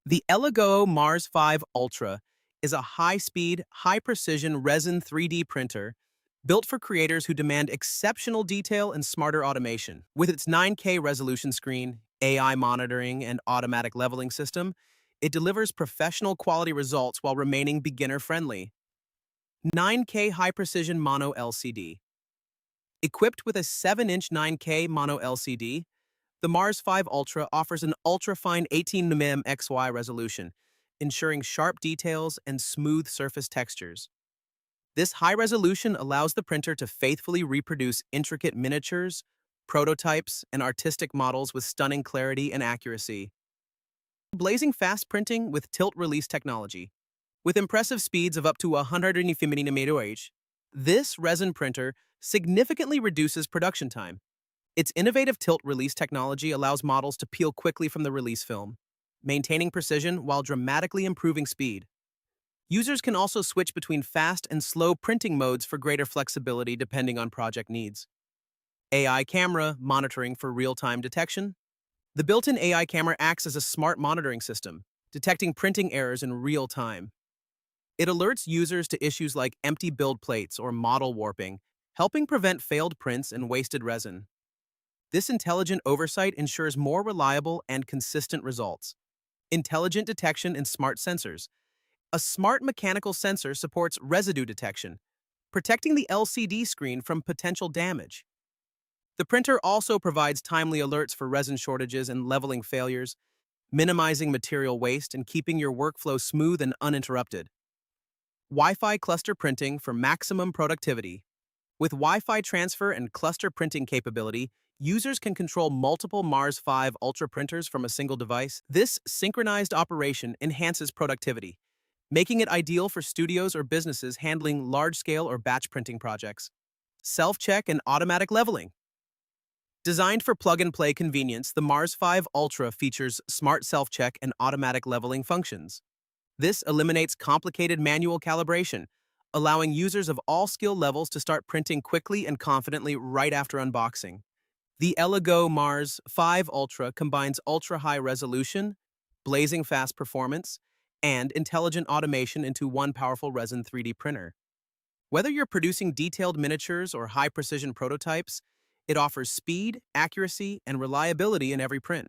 The ELEGOO Mars 5 Ultra is a high-speed, high-precision resin 3D printer built for creators who demand exceptional detail and smarter automation. With its 9K resolution screen, AI monitoring, and automatic leveling system, it delivers professional quality results while remaining beginner-friendly. 9K high-precision mono LCD. Equipped with a 7-inch 9K mono LCD, the Mars 5 Ultra offers an ultra-fine 18mm XY resolution, ensuring sharp details and smooth surface textures. This high resolution allows the printer to faithfully reproduce intricate miniatures, prototypes, and artistic models with stunning clarity and accuracy. Blazing fast printing with tilt release technology. With impressive speeds of up to 150 mm, this resin printer significantly reduces production time. Its innovative tilt release technology allows models to peel quickly from the release film, maintaining precision while dramatically improving speed. Users can also switch between fast and slow printing modes for greater flexibility depending on project needs. AI camera monitoring for real-time detection. The built-in AI camera acts as a smart monitoring system, detecting printing errors in real time. It alerts users to issues like empty build plates or model warping, helping prevent failed prints and wasted resin. This intelligent oversight ensures more reliable and consistent results. Intelligent detection and smart sensors. A smart mechanical sensor supports residue detection, protecting the LCD screen from potential damage. The printer also provides timely alerts for resin shortages and leveling failures, minimizing material waste and keeping your workflow smooth and uninterrupted. Wi-Fi cluster printing for maximum productivity. With Wi-Fi transfer and cluster printing capability, users can control multiple Mars 5 Ultra printers from a single device. This synchronized operation enhances productivity, making it ideal for studios or businesses handling large-scale or batch printing projects. Self-check and automatic leveling. Designed for plug-and-play convenience, the Mars 5 Ultra features smart self-check and automatic leveling functions. This eliminates complicated manual calibration, allowing users of all skill levels to start printing quickly and confidently right after unboxing. The ELEGOO Mars 5 Ultra combines ultra-high resolution, blazing fast performance, and intelligent automation into one powerful resin 3D printer. Whether you're producing detailed miniatures or high-precision prototypes, it offers speed, accuracy, and reliability in every print.